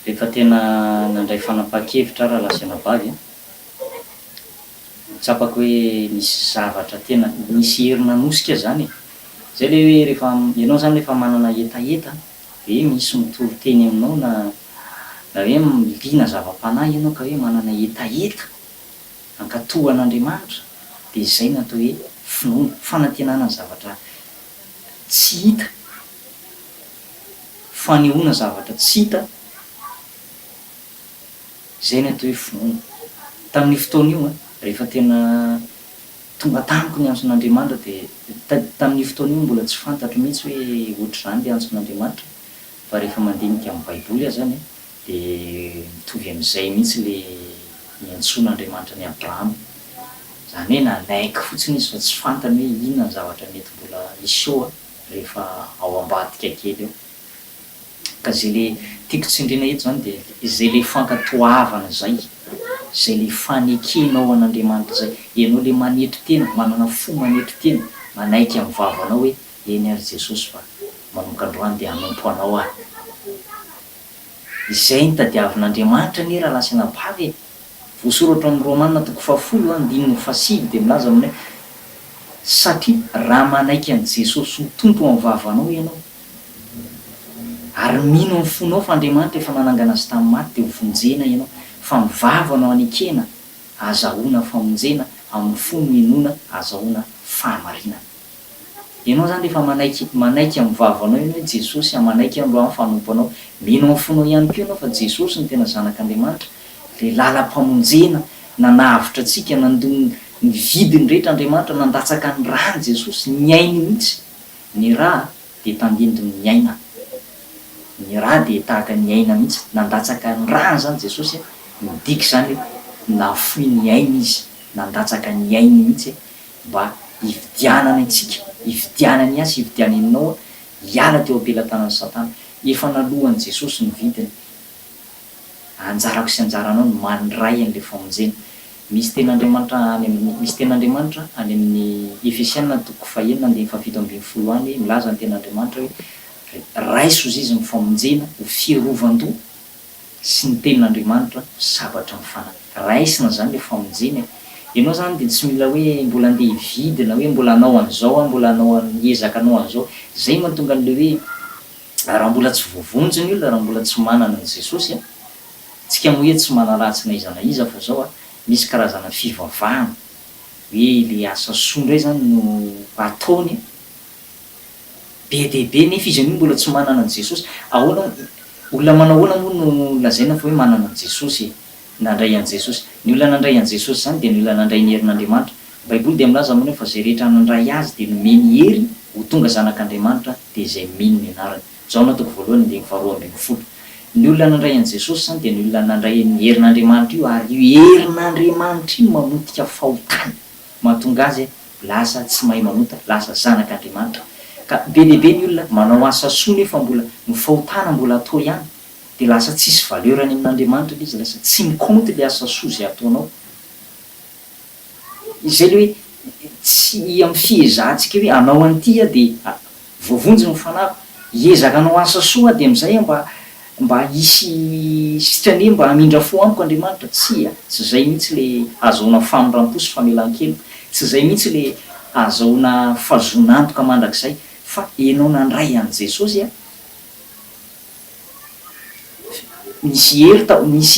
rehefa tena nandray fanapahan-kevitra raha lasina vavy tsapako hoe misy zavatra tena misy herina nosika zany zay le hoe rehefa ianao zany rehefa manana etaeta hoe misy mitory teny aminao na hoe liana zava-panahy ianao ka hoe manana etaeta ankatohan'Andriamanitra dia izay natao hoe finoana fanantenana ny zavatra tsy hita, fanehoana zavatra tsy hita, zay natao hoe finoana. Tamin'ny fotoana io rehefa tena tonga tamiko ny antson'Andriamanitra dia tamin'ny fotoana io mbola tsy fantatro mihitsy hoe ohatr'izany le antson'Andriamanitra, fa rehefa mandinika amin'ny baiboly aho zany dia mitovy amin'izay mihitsy le niantson'Andriamanitra ny Abrahama. Zany hoe nanaiky fotsiny izy fa tsy fantany hoe inona ny zavatra mety mbola iseho rehefa ao ambadika kely eo. Ka zay le tiako tsindriana eto zany dia izay le fankatoavana zay, zay le fanekenao an'Andriamanitra zay, ianao le manetry tena, manana fo manetry tena, manaiky amin'ny vavanao hoe eny ary Jesosy fa manomboka androany dia hanompo anao aho. Izay ny tadiavin'Andriamanitra ny raha lasina bavy voasoratra amin'ny Romanina 10:5 dia milaza amin'ay satria raha manaiky an'i Jesosy ho tompo amin'ny vavanao ianao ary mino amin'ny fonao fa Andriamanitra efa nanangana azy tamin'ny maty dia ho vonjena ianao, fa mivavanao anekena azahoana famonjena, amin'ny fo minoana azahoana fahamarinana. Ianao zany rehefa manaiky amin'ny vavanao ianao hoe Jesosy manaiky androany fanompo anao, mino amin'ny fonao ihany koa ianao fa Jesosy ny tena zanak'Andriamanitra, le lalam-pamonjena na nahavitra antsika nandony ny vidiny rehetra Andriamanitra, nandatsaka ny rany Jesosy, ny ainy mihitsy. Ny raha dia tandindony ny aina, ny raha dia tahaka ny aina mihitsy, nandatsaka ny rany zany Jesosy, midiky zany nafoy ny aina izy, nandatsaka ny ainy mihitsy mba hividianana antsika, hividianany azy, hividiananao hiala teo ampelantanan'ny Satana. Efa nalohany Jesosy ny vidiny, anjarako sy anjaranao ny mandray an'le famonjena. Misy ten'Andriamanitra any amin'ny Efesiana 4:7-7 any milaza ny ten'Andriamanitra hoe raiso izy ny famonjena ho fiarovan-doha sy ny tenin'Andriamanitra sabatra mifana. Raisina zany le famonjena. Ianao zany dia tsy mila hoe mbola andeha hividina hoe mbola anao an'izao mbola anao hiezaka anao an'izao. Zay mahatonga an'le hoe raha mbola tsy voavonjy ny olona, raha mbola tsy manana an' Jesosy tsika moa hoe tsy manaratsy na iza na iza fa zao misy karazana fivavahana hoe le asa soa indray zany no ataony be dia be nefa izy mbola tsy manana an' Jesosy. Ahoana olona manao ahoana moa no lazaina fa hoe manana an' Jesosy, nandray an' Jesosy? Ny olona nandray an' Jesosy zany dia ny olona nandray ny herin'Andriamanitra. Baiboly dia milaza amin'io fa zay rehetra nandray azy dia nomeny hery ho tonga zanak'Andriamanitra dia izay mino ny anarany. Zao natoko voalohany dia 2:20. Ny olona nandray an' Jesosy zany dia ny olona nandray ny herin'Andriamanitra io, ary io herin'Andriamanitra io mamotika fahotana, mahatonga azy lasa tsy mahay manota, lasa zanak'Andriamanitra. Ka be dia be ny olona manao asa soa nefa mbola ny fahotana mbola atao ihany, dia lasa tsisy valeurany amin'Andriamanitra izy, lasa tsy mikaonty le asa soa zay ataonao. Izay le hoe tsy amin'ny fiezahantsika hoe anao an'ity dia voavonjy ny fanako, hiezaka anao asa soa dia amin'izay mba hisy sitrany mba hamindra fo amiko Andriamanitra. Tsy zay mihitsy le azahoana famoram-po sy famelan-kelo, tsy zay mihitsy le azahoana fahazonantoka mandrakizay, fa ianao nandray an' Jesosy misy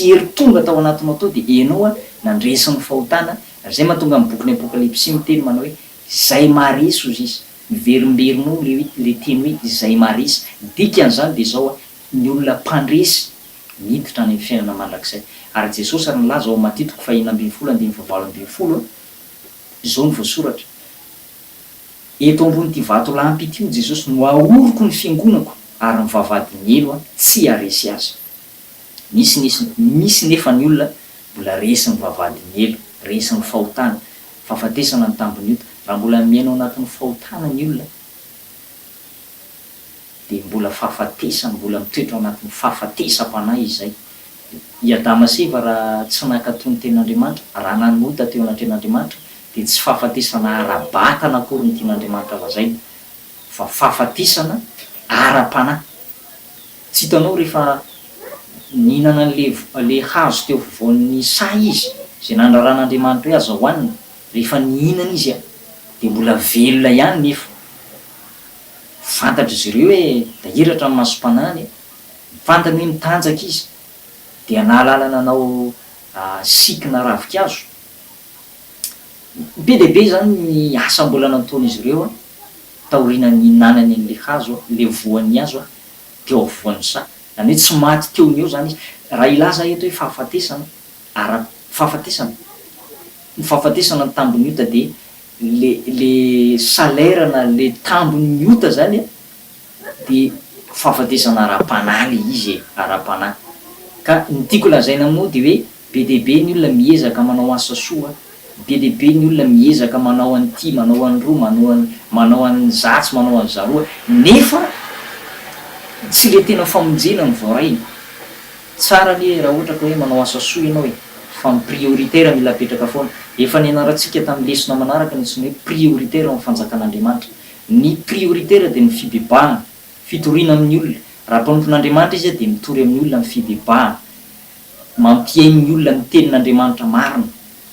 hery tonga tao anatinao tao dia ianao nandresy ny fahotana. Zay mahatonga amin'ny boky ny Apokalipsy miteny manao hoe zay maharesy ozy izy, miverimberinao le teny hoe zay maharesy. Dikan'izany dia zao ny olona mpandresy miditra any amin'ny fiainana mandrakizay. Ary Jesosy ary milaza ao Mateo 5:17-20 izao ny voasoratra: eto ambonyity vato lampy ity Jesosy no ahoroko ny fiangonako, ary ny vavadiny elo tsy haresy azy. Misy nefa ny olona mbola resy ny vavadiny elo, resy ny fahotana, fahafatesana ny tambony ota. Raha mbola miainao anatin'ny fahotana ny olona dia mbola fahafatesana, mbola mitoetra anatin'ny fahafatesam-panahy izay. I Adama sy Eva raha tsy nankatony ten'Andriamanitra, raha nanota teo anatin'Andriamanitra dia tsy fahafatesana ara-batana akory ny tian'Andriamanitra vazaina, fa fahafatesana ara-panahy. Tsy hitanao rehefa nihinana le hazo teo voan'ny sa izy zay nandraran'Andriamanitra hoe azo hohanina rehefa nihinana izy a de mbola velona ihany nefa fantatra izy ireo hoe dahiratra ny masom-panany fantany hoe mitanjaka izy dia nahalalana anao sikina ravikazo be deaibe zany ny asa mbola nataon'izy ireo a taoriana ny nanany an'le hazo le voan'ny hazo a teo avoan'ny sa zany hoe tsy maty teony eo zany izy raha ilaza eto hoe fahafatesana fahafatesana ny fahafatesana ny tambony ota de le salerana le tambony ota zany a de fahafatesana ara-panahy le izy ara-panahy ka ny tiako lazaina moa de hoe be deaibe ny olona miezaka manao asa soa be deaibe ny olona miezaka manao an'ity manao an'roa manao an'ny zatsy manao an'ny zaroa nefa tsy le tena famonjena ny voarainy tsara le raha ohatra ka hoe manao asa soa ianao e fa ny prioritaire mila apetraka foana efa nianarantsika tamin'ny lesona manaraka nitsiny hoe prioritaire amin'ny fanjakan'Andriamanitra ny prioritaire de ny fibebahana fitoriana amin'ny olona raha mpanompon'Andriamanitra izy de mitory amin'ny olona ny fibebahana mampiainy olona ny tenin'Andriamanitra marina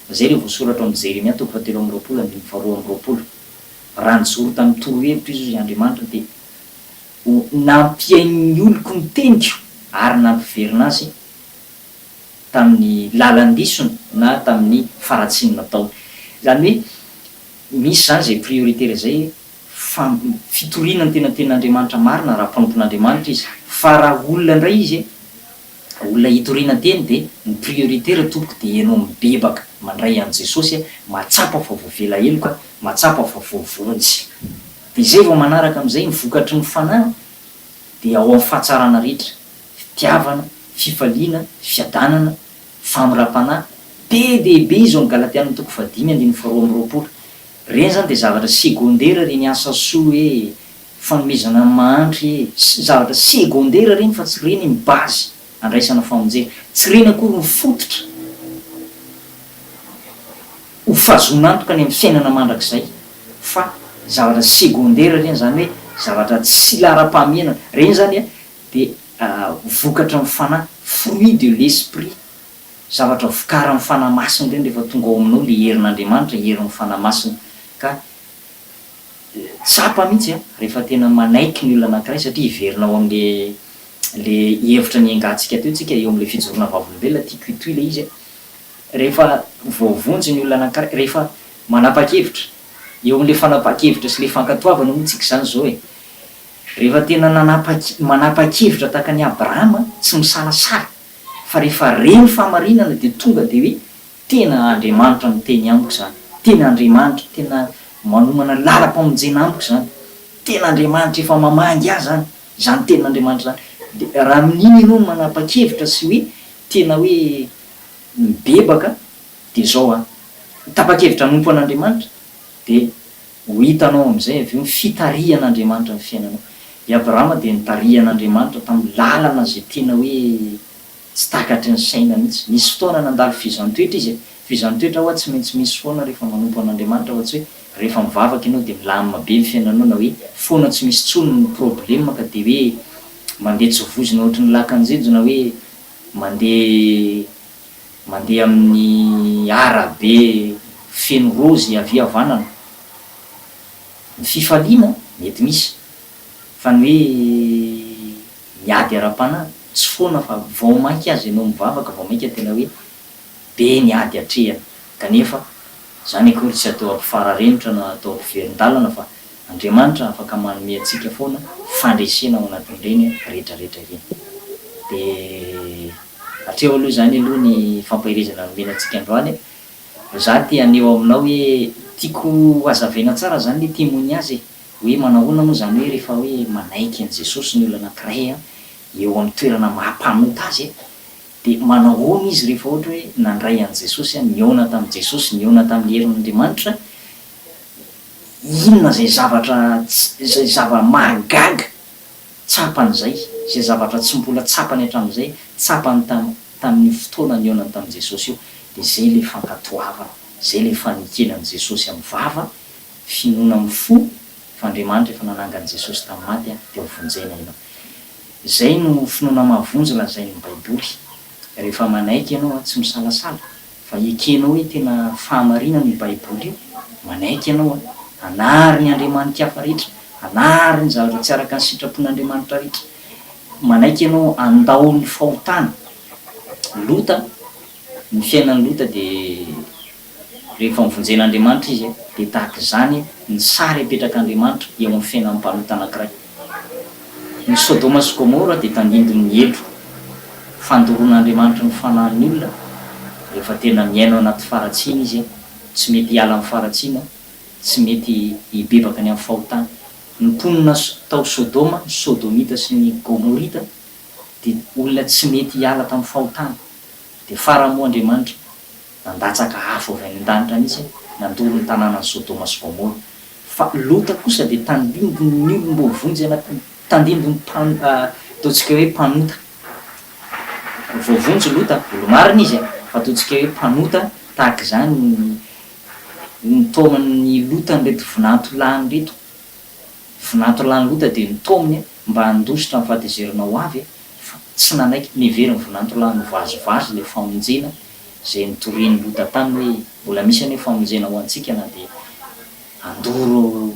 zay le voasoratra amin'ny Jeremia 7:22 raha nijoro tamin'ny torohevitra izy Andriamanitra de nampiainy oloko ny teniko ary nampiverina azy tamin'ny lalandisony na tamin'ny faratsiny natao zany hoe misy zany zay prioritaire zay fitoriana ny tenatenin'Andriamanitra marina raha mpanompon'Andriamanitra izy fa raha olona indray izy olona hitoriana teny de ny prioritaire tompoko de ianao mibebaka mandray an' Jesosy matsapa fa voavela heloka matsapa fa voavonjy de zay vao manaraka am'izay ny vokatry ny fanahy de ao amin'ny fahatsarana rehetra fitiavana fifaliana fiadanana famira-panahy be deaibe izy ao amin'ny Galatiana 5:22 reny zany de zavatra secondaire reny asa soa hoe fanomezana mahandry zavatra secondaire reny fa tsy reny ny base andraisana famonjena tsy reny akory ny fototra ho fahazonantoka any amin'ny fiainana mandrakizay fa zavatra secondaire reny zany hoe zavatra tsy lara-pahamena reny zany a de vokatra amin'ny fanahy fruit de l'esprit zavatra vokara amin'ny fanahy masina reny rehefa tonga ao aminao le herin'Andriamanitra herin'ny fanahy masina ka tsapa mihitsy a rehefa tena manaiky ny olona anankiray satria iverinao am'le hevitra ny engantsika teo tsika eo am'le fijorona vavolombelona tiakoitoy le izy rehefa voavonjy ny olona anankiray rehefa manapa-kevitra eo am'le fanapa-kevitra sy le fankatoavana moa tsika zany zao rehefa tena manapa-kevitra tahaka ny Abrahama tsy misalasala fa rehefa reny fahamarinana de tonga de hoe tena Andriamanitra ny teny amboko zany tena Andriamanitra tena manomana lalam-pamonjena amboko zany tena Andriamanitra efa mamangy azy zany tenin'Andriamanitra zany de raha amin'iny ianao manapa-kevitra sy hoe tena hoe mibebaka de zao tapa-kevitra nompo an'Andriamanitra de ho hitanao am'izay avy eo ny fitarihan'Andriamanitra ny fiainanao i Abrahama de nitarihan'Andriamanitra tamin'ny lalana zay tena hoe tsy takatry ny saina mihitsy nisy fotoana nandalo fizantoetra izy fizantoetra hoa tsy maintsy misy foana rehefa manompo an'Andriamanitra ohatsy hoe rehefa mivavaka ianao de milamina be ny fiainanao na hoe foana tsy misy tsony ny problème ka de hoe mandeha tsovozina ohatry ny lakanjejo na hoe mandeha amin'ny arabe feno rozy avy havanana ny fifaliana mety misy fa ny hoe miady ara-panahy tsy foana fa vao mainky azy ianao mivavaka vao mainka tena hoe be ny ady atrehana kanefa zany akory tsy atao ampifararenitra na atao ampiverin-dalana fa Andriamanitra afaka manome antsika foana fandresena ao anatin'ireny rehetrarehetra ireny de hatreo aloha zany aloha ny fampahirezana nomena antsika androany za ty aneo aminao hoe tiako azavaina tsara zany le témoignage hoe manahoana moa zany hoe rehefa hoe manaiky an' Jesosy ny olona anankiray eo amin'ny toerana mahampanota azy de manahoana izy rehefa ohatra hoe nandray an' Jesosy niona tamin'i Jesosy niona tamin'ny herin'Andriamanitra inona zay zava-mahagaga tsapan'izay zay zavatra tsy mbola tsapany hatramin'izay tsapany tamin'ny fotoana nionany tamin'i Jesosy io de zay le fankatoavana zay le fanekenan'i Jesosy amin'ny vava finoana amin'ny fo fa Andriamanitra efa nanangan'i Jesosy tamin'ny maty de hovonjena ianao zay no finoana mahavonjy laha zay ny baiboly. Rehefa manaiky ianao tsy misalasala fa ekenao hoe tena fahamarinana ny baiboly io, manaiky ianao anary ny andriamanitra hafa rehetra, anary ny zavatra tsy araka ny sitrapon'andriamanitra rehetra, manaiky ianao andao ny fahotana. Lota, ny fiainan'ny Lota de rehefa mivonjen'andriamanitra izy de tahaka zany ny sary apetraka-andriamanitra eo amin'ny fiainan'ny mpanota anankiray. Ny Sodoma sy Gomora de tandindon'ny elo, fandoroan'andriamanitra ny fanahin'ny olona rehefa tena miaina anaty faratsiana izy tsy mety hiala amin'ny faratsiana, tsy mety hibebaka ny amin'ny fahotana. Ny mponina tao Sodoma, ny Sodomita sy ny Gomorita de olona tsy mety hiala tamin'ny fahotana. De faramoa Andriamanitra nandatsaka afo avy any an-danitra mihitsy nandoro ny tanànan'ny Sodoma sy Gomora. Fa Lota kosa de tandindon'ny olom-bovonjy anaty tandindon'ny ataontsika hoe mpanota. Voavonjy Lota, olo marina izy fa ataontsika hoe mpanota tahaka zany ny taoman'ny Lota nreto vinantolany reto. Vinantolany Lota de ny taominy mba handositra ny fahatezerana ho avy fa tsy nanaiky niveriny vinantolany vazovazy le famonjena zay nitorian'ny Lota tany hoe mbola misy ane famonjena ho antsika na de andoro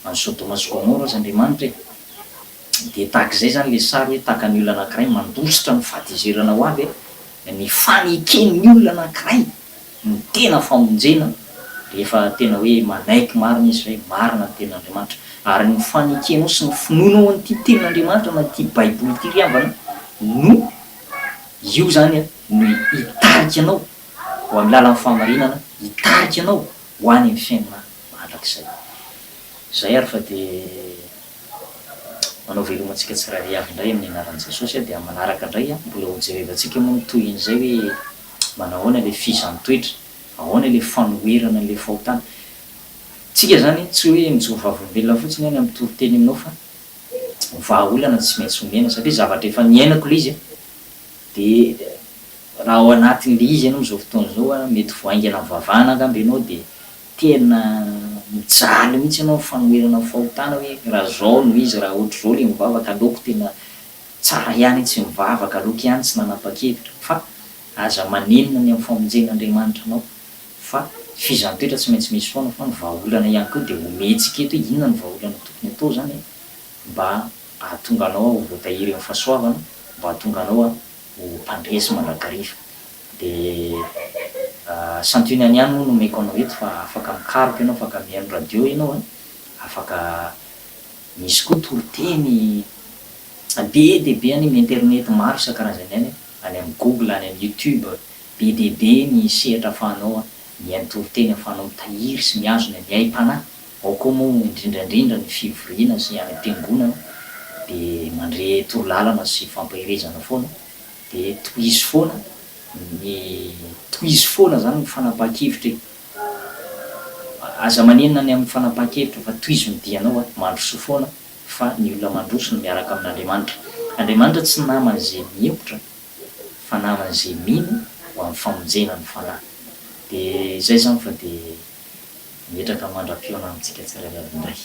any Sodoma sy Gomora azy Andriamanitra de tahak'izay zany le sary hoe tahaka ny olona anankiray mandositra ny fahatezerana ho avy ny faneken'ny olona anankiray ny tena famonjena rehefa tena hoe manaiky marina izy hoe marina ny ten'Andriamanitra. Ary ny fanekenao sy ny finoanao an'ity ten'Andriamanitra na ty baiboly ty riavana no io zany no hitarika anao ho amin'ny lalan'ny fahamarinana, hitarika anao ho any amin'ny fiainana mandrakizay. Zay ary fa de manao velomantsika tsirairay avy indray amin'ny anaran'i Jesosy de amin'ny manaraka indray mbola ho jerevantsika moa toy an'izay hoe manahoana le fizan'ny toetra, ahoana le fanoherana le fahotana. Tsika zany tsy hoe mijoro vavolombelona fotsiny any amin'ny toriteny aminao fa vahaolana tsy maintsy omena satria zavatra efa niainako le izy de raha ao anatin'le izy ianao zao fotoana zao mety voaingana vavahana angambe ianao de tena mijaly mihitsy ianao fanoherana fahotana hoe raha zao no izy raha ohatry zao le mivavaka aleoko tena tsara ihany tsy mivavaka aleoko ihany tsy nanapa-kevitra fa aza manenina ny amin'ny famonjen'Andriamanitra anao. Fa fizan'ny toetra tsy maintsy misy foana fa ny vahaolana ihany koa de ometsika eto hoe inona ny vahaolana tokony atao zany mba ahatonga anao ho voatahiry amin'ny fahasoavana, mba ahatonga anao ho mpandresy mandrakariva. De santionany ihany moa no omeko anao eto fa afaka mikaroka ianao, afaka mihaino radio ianao afaka misy koa toriteny be de be any amin'ny internet maro isan-karazany any amin'ny Google, any amin'ny YouTube, be de be ny sehatra ahafahanao mihaino toriteny ahafahanao mitahiry sy miazona miaim-panahy. Ao koa moa indrindrandrindra ny fivoriana sy any am-piangonana de mandre torolalana sy fampahirezana foana de tohizo foana zany ny fanapahan-kevitra. Aza manenina ny amin'ny fanapahan-kevitra fa tohizo ny dianao mandroso foana fa ny olona mandroso no miaraka amin'Andriamanitra. Andriamanitra tsy naman'izay mihebotra fa naman'izay mino ho amin'ny famonjena ny fanahy. De zay zany fa de mipetraka mandram-piona amintsika tsirairay avy indray.